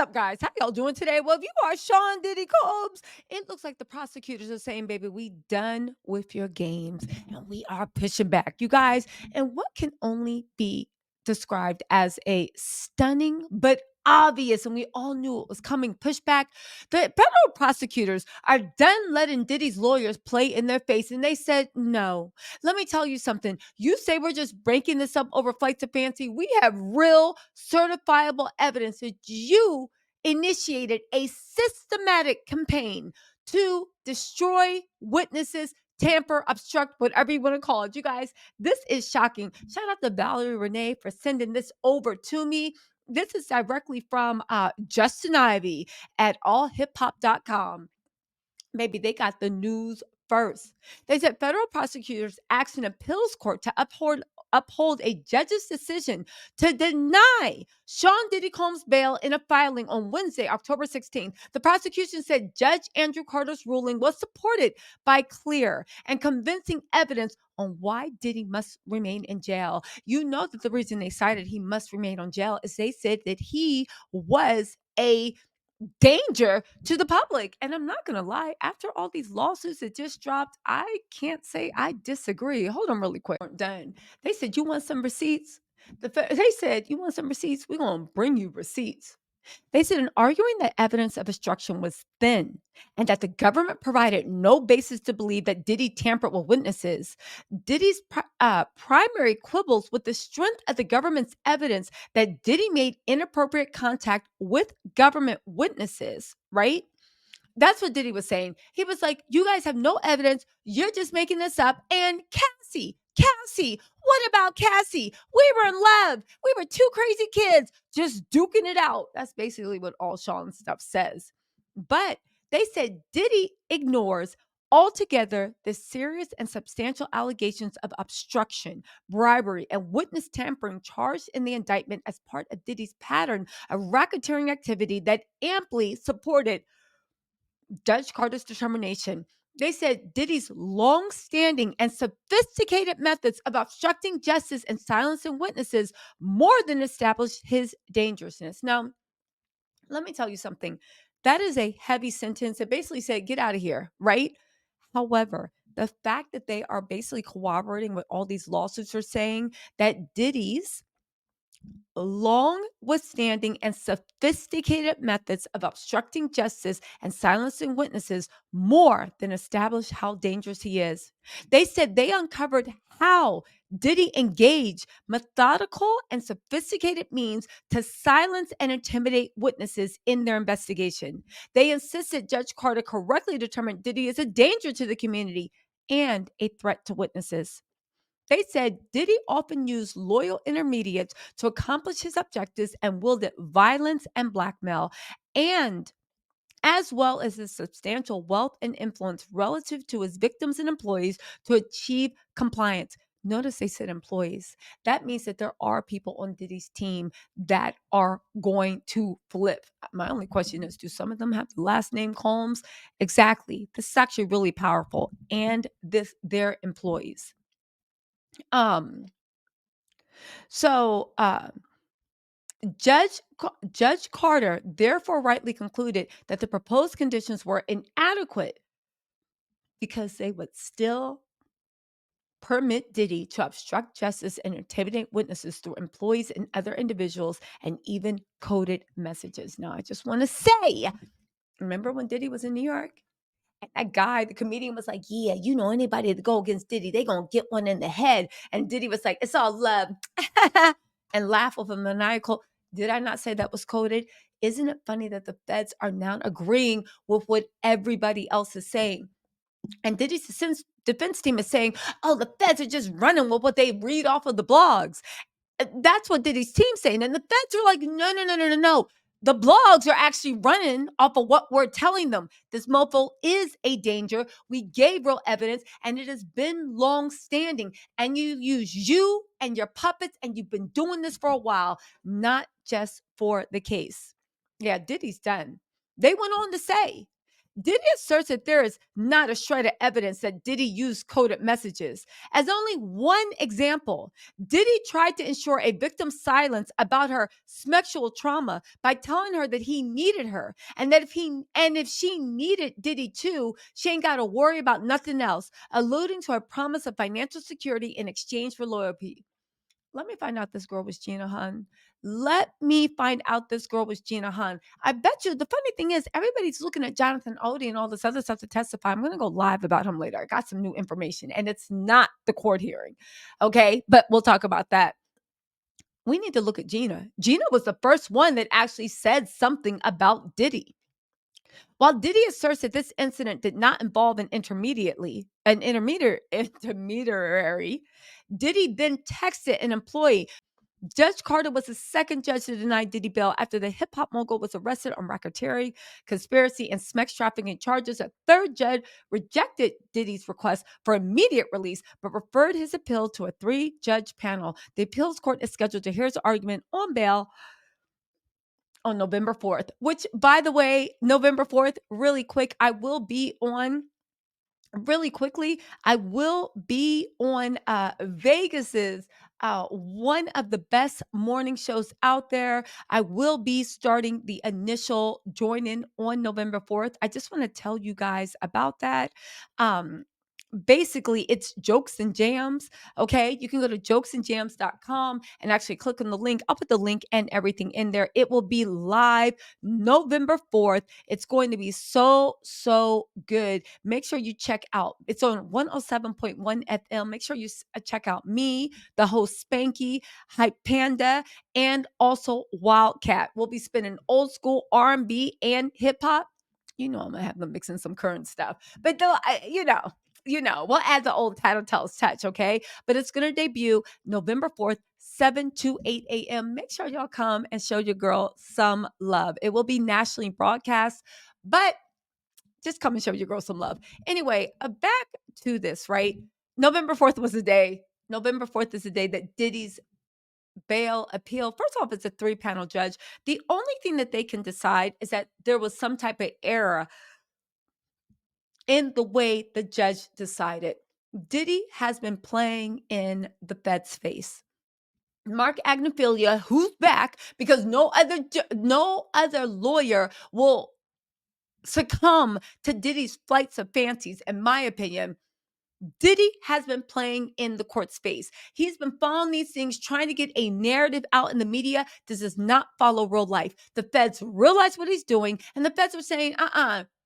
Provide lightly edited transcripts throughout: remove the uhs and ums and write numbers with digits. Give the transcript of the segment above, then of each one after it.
up, guys? How y'all doing today? Well, if you are Sean Diddy Combs, it looks like the prosecutors are saying, baby, we done with your games and we are pushing back, you guys. And what can only be described as a stunning but obvious, and we all knew it was coming, pushback. The federal prosecutors are done letting Diddy's lawyers play in their face, and they said, no. Let me tell you something. You say we're just breaking this up over flights of fancy. We have real certifiable evidence that you initiated a systematic campaign to destroy witnesses, tamper, obstruct, whatever you want to call it. You guys, this is shocking. Shout out to Valerie Renee for sending this over to me. This is directly from Justin Ivy at allhiphop.com. Maybe they got the news first. They said federal prosecutors asked an appeals court to uphold a judge's decision to deny Sean Diddy Combs bail in a filing on Wednesday, October 16th. The prosecution said Judge Andrew Carter's ruling was supported by clear and convincing evidence on why Diddy must remain in jail. You know that the reason they cited he must remain on jail is they said that he was a danger to the public. And I'm not going to lie, after all these lawsuits that just dropped, I can't say I disagree. Hold on really quick. Done. They said, you want some receipts? They said, you want some receipts? We're going to bring you receipts. They said in arguing that evidence of obstruction was thin and that the government provided no basis to believe that Diddy tampered with witnesses, Diddy's primary quibbles with the strength of the government's evidence that Diddy made inappropriate contact with government witnesses, right? That's what Diddy was saying. He was like, you guys have no evidence. You're just making this up. And Cassie, what about Cassie? We were in love. We were two crazy kids just duking it out. That's basically what all Sean's stuff says. But they said Diddy ignores altogether the serious and substantial allegations of obstruction, bribery, and witness tampering charged in the indictment as part of Diddy's pattern of racketeering activity that amply supported Judge Carter's determination. They said Diddy's long-standing and sophisticated methods of obstructing justice and silencing witnesses more than established his dangerousness. Now, let me tell you something. That is a heavy sentence. It basically said, get out of here, right? However, the fact that they are basically corroborating what all these lawsuits are saying, that Diddy's long withstanding and sophisticated methods of obstructing justice and silencing witnesses more than establish how dangerous he is. They said they uncovered how Diddy engaged methodical and sophisticated means to silence and intimidate witnesses in their investigation. They insisted Judge Carter correctly determined Diddy is a danger to the community and a threat to witnesses. They said Diddy often used loyal intermediates to accomplish his objectives and wielded violence and blackmail, and as well as his substantial wealth and influence relative to his victims and employees to achieve compliance. Notice they said employees. That means that there are people on Diddy's team that are going to flip. My only question is, do some of them have the last name Combs? Exactly. This is actually really powerful. And their employees. Um, so Judge Carter therefore rightly concluded that the proposed conditions were inadequate because they would still permit Diddy to obstruct justice and intimidate witnesses through employees and other individuals and even coded messages. Now, I just want to say, remember when Diddy was in New York? And that guy, the comedian, was like, yeah, you know, anybody that go against Diddy, they gonna get one in the head. And Diddy was like, it's all love. And laugh with a maniacal. Did I not say that was coded? Isn't it funny that the feds are now agreeing with what everybody else is saying? And Diddy's defense team is saying, oh, the feds are just running with what they read off of the blogs. That's what Diddy's team's saying. And the feds are like, no. The blogs are actually running off of what we're telling them. This mofo is a danger. We gave real evidence, and it has been long standing. And you use you and your puppets, and you've been doing this for a while, not just for the case. Yeah, Diddy's done. They went on to say Diddy asserts that there is not a shred of evidence that Diddy used coded messages. As only one example, Diddy tried to ensure a victim's silence about her sexual trauma by telling her that he needed her, and that if she needed Diddy too, she ain't got to worry about nothing else, alluding to a promise of financial security in exchange for loyalty. Let me find out this girl was Gina Hun. Let me find out this girl was Gina Hun. I bet you the funny thing is everybody's looking at Jonathan Odie and all this other stuff to testify. I'm going to go live about him later. I got some new information and it's not the court hearing. Okay. But we'll talk about that. We need to look at Gina. Gina was the first one that actually said something about Diddy. While Diddy asserts that this incident did not involve an intermediary, Diddy then texted an employee. Judge Carter was the second judge to deny Diddy bail after the hip hop mogul was arrested on racketeering, conspiracy, and sex trafficking charges. A third judge rejected Diddy's request for immediate release, but referred his appeal to a 3-judge panel. The appeals court is scheduled to hear his argument on bail on November 4th, which, by the way, November 4th, really quick, I will be on really quickly, I will be on Vegas's one of the best morning shows out there. I will be starting the initial join in on November 4th. I just want to tell you guys about that. Basically, it's Jokes and Jams. Okay. You can go to jokesandjams.com and actually click on the link. I'll put the link and everything in there. It will be live November 4th. It's going to be so, so good. Make sure you check out. It's on 107.1 FM. Make sure you check out me, the host Spanky, Hype Panda, and also Wildcat. We'll be spinning old school R&B and hip hop. You know, I'm gonna have them mixing some current stuff, but though, we'll add the old Tattletales touch, okay? But it's gonna debut November 4th, 7 to 8 a.m. Make sure y'all come and show your girl some love. It will be nationally broadcast, but just come and show your girl some love. Anyway, back to this, right? November 4th was the day. November 4th is the day that Diddy's bail appeal. First off, it's a 3-panel judge. The only thing that they can decide is that there was some type of error in the way the judge decided. Diddy has been playing in the Fed's face. Mark Agnophilia, who's back because no other lawyer will succumb to Diddy's flights of fancies, in my opinion. Diddy has been playing in the court space. He's been following these things, trying to get a narrative out in the media. This does not follow real life. The feds realize what he's doing, and the feds are saying,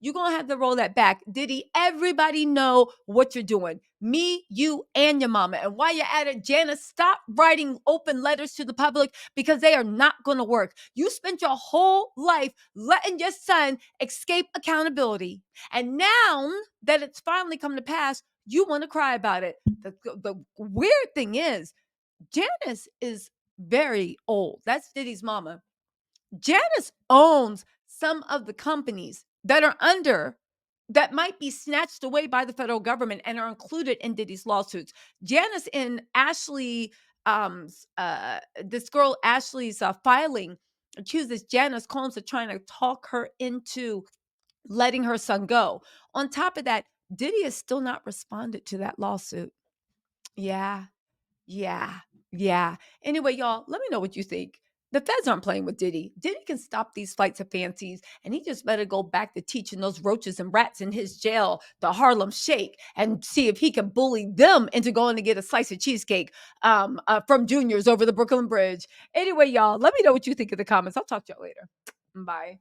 you're going to have to roll that back. Diddy, everybody know what you're doing. Me, you, and your mama. And while you're at it, Janice, stop writing open letters to the public because they are not going to work. You spent your whole life letting your son escape accountability. And now that it's finally come to pass, you want to cry about it. The weird thing is, Janice is very old. That's Diddy's mama. Janice owns some of the companies that might be snatched away by the federal government and are included in Diddy's lawsuits. Janice and Ashley, this girl Ashley's filing accuses Janice Combs of trying to talk her into letting her son go. On top of that, Diddy has still not responded to that lawsuit. Yeah, yeah, yeah. Anyway, y'all, let me know what you think. The feds aren't playing with Diddy. Diddy can stop these flights of fancies, and he just better go back to teaching those roaches and rats in his jail the Harlem Shake and see if he can bully them into going to get a slice of cheesecake from Junior's over the Brooklyn Bridge. Anyway, y'all, let me know what you think in the comments. I'll talk to y'all later. Bye.